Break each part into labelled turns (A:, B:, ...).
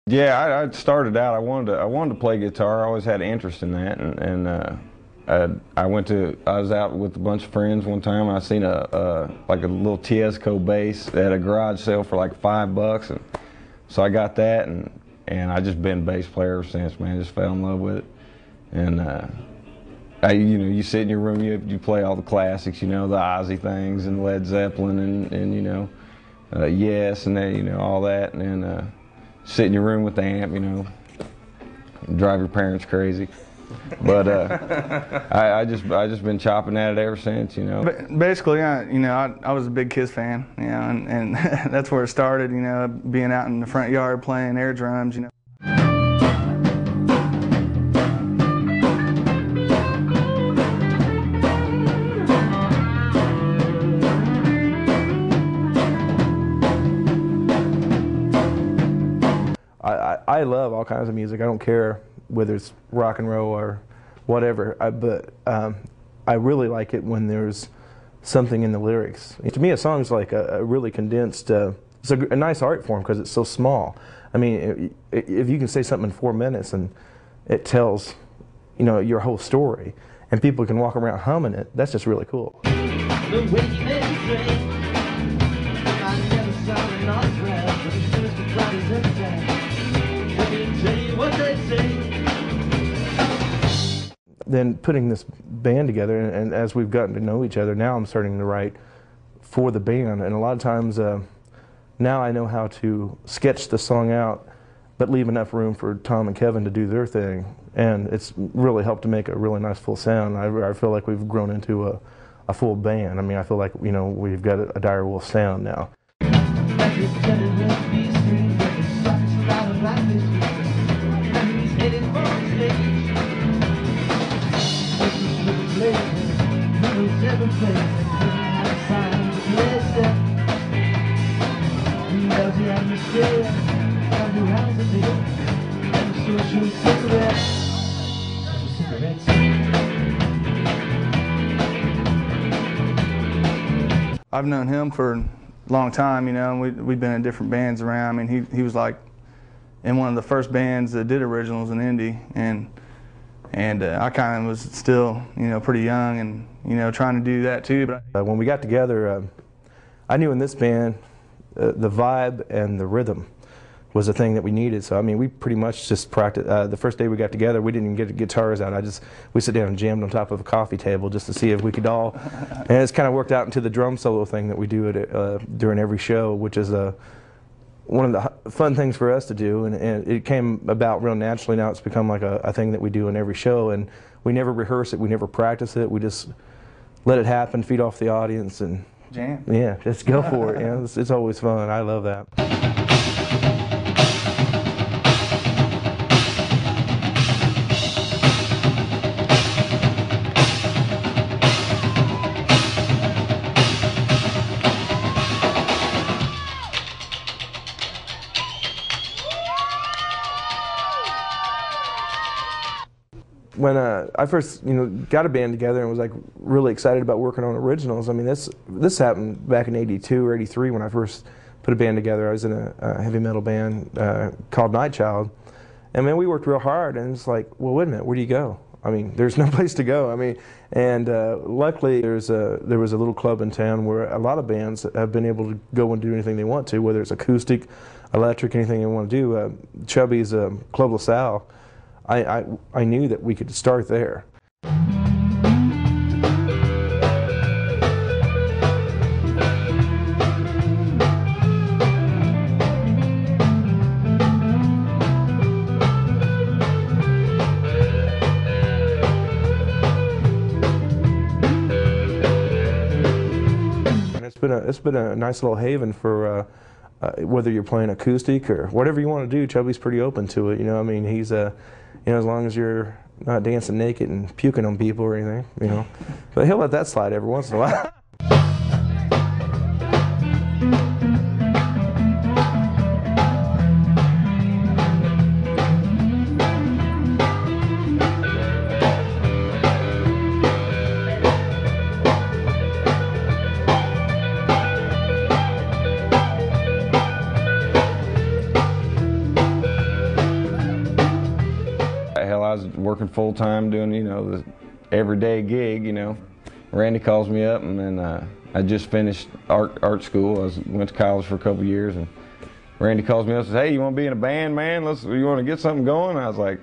A: Yeah, I started out. I wanted to play guitar. I always had interest in that, I was out with a bunch of friends one time. And I seen like a little Tiesco bass at a garage sale for like $5, and so I got that, and I just been a bass player ever since. Man, just fell in love with it, and you sit in your room, you play all the classics, the Ozzy things and Led Zeppelin and Yes, and then all that, and then sit in your room with the amp, drive your parents crazy. But I just been chopping at it ever since,
B: Basically, I was a big Kiss fan, and that's where it started, being out in the front yard playing air drums,
C: I love all kinds of music. I don't care whether it's rock and roll or whatever, but I really like it when there's something in the lyrics. To me, a song's like a really condensed, it's a nice art form because it's so small. I mean, if you can say something in 4 minutes and it tells, your whole story, and people can walk around humming it, that's just really cool. Then putting this band together, and as we've gotten to know each other, now I'm starting to write for the band, and a lot of times now I know how to sketch the song out but leave enough room for Tom and Kevin to do their thing, and it's really helped to make a really nice full sound. I feel like we've grown into a full band. I mean, I feel like we've got a Dire Wolf sound now.
B: I've known him for a long time, and we've been in different bands around. I mean, he was like in one of the first bands that did originals in Indy, and I kind of was still, pretty young and, trying to do that too. But
C: when we got together, I knew in this band, the vibe and the rhythm was the thing that we needed. So I mean, we pretty much just practiced. The first day we got together, we didn't even get guitars out. We sat down and jammed on top of a coffee table just to see if we could all. And it's kind of worked out into the drum solo thing that we do during every show, which is one of the fun things for us to do. And it came about real naturally. Now it's become like a thing that we do in every show, and we never rehearse it, we never practice it. We just let it happen, feed off the audience, and
B: jam.
C: Yeah, just go for it. It's always fun. I love that. When I first, got a band together and was like really excited about working on originals. I mean, this happened back in '82 or '83 when I first put a band together. I was in a heavy metal band called Night Child, and man, we worked real hard. And it's like, well, wait a minute, where do you go? I mean, there's no place to go. I mean, and luckily there was a little club in town where a lot of bands have been able to go and do anything they want to, whether it's acoustic, electric, anything they want to do. Chubby's Club LaSalle. I knew that we could start there. And it's been a nice little haven for whether you're playing acoustic or whatever you want to do. Chubby's pretty open to it. I mean, he's as long as you're not dancing naked and puking on people or anything, But he'll let that slide every once in a while.
A: was working full time doing, you know, the everyday gig, you know. Randy calls me up, and then I just finished art school. Went to college for a couple years, and Randy calls me up and says, "Hey, you want to be in a band, man? You want to get something going?" I was like,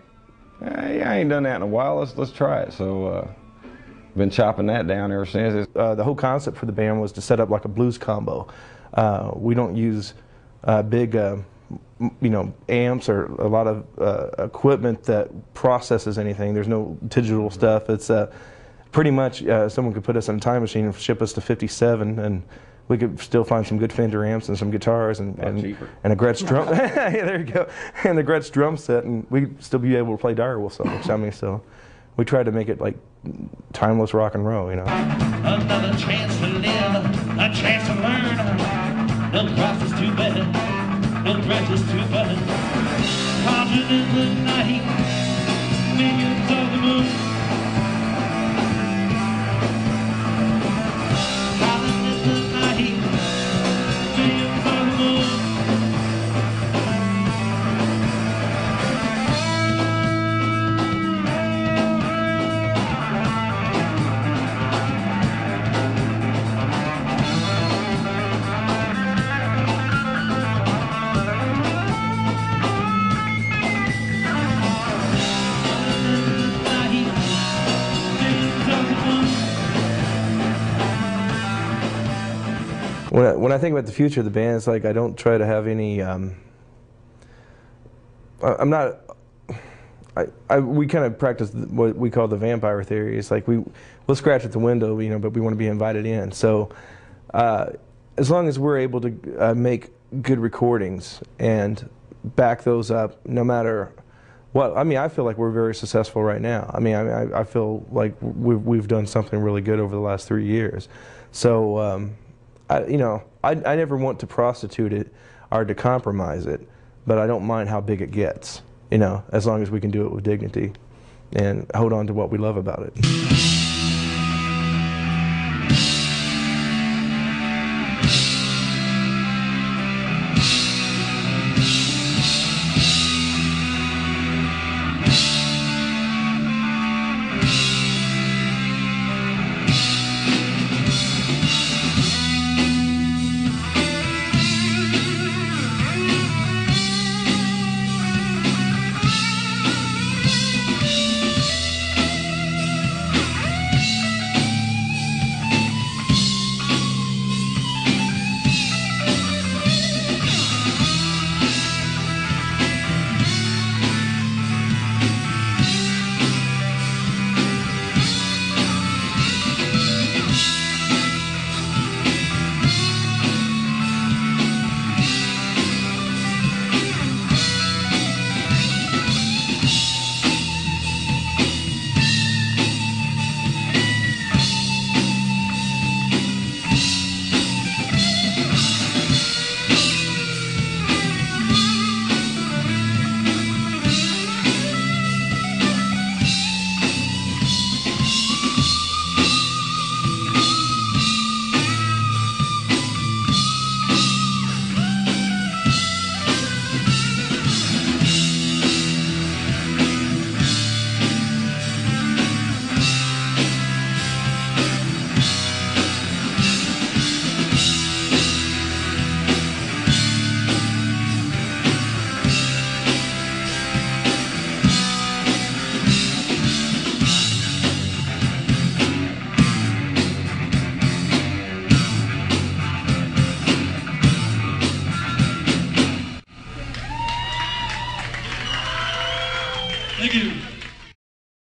A: "Hey, I ain't done that in a while. Let's try it." So been chopping that down ever since.
C: The whole concept for the band was to set up like a blues combo. We don't use big, you know, amps or a lot of equipment that processes anything. There's no digital stuff. It's pretty much someone could put us in a time machine and ship us to 57, and we could still find some good Fender amps and some guitars and a Gretsch drum. Yeah, there you go. And the Gretsch drum set, and we'd still be able to play Direwolf songs. I mean, so we tried to make it like timeless rock and roll, you know.
D: Another chance to live, a chance to learn. No cross is too bad, no Gretsch is too bad. Haunted in the night, millions of the moon. Haunted in the night, millions of the moon.
C: When I think about the future of the band, it's like I don't try to have any. I'm not. We kind of practice what we call the vampire theory. It's like we'll scratch at the window, you know, but we want to be invited in. So as long as we're able to make good recordings and back those up, no matter what. I mean, I feel like we're very successful right now. I mean, I feel like we've done something really good over the last 3 years. So. You know, I never want to prostitute it or to compromise it, but I don't mind how big it gets, you know, as long as we can do it with dignity and hold on to what we love about it.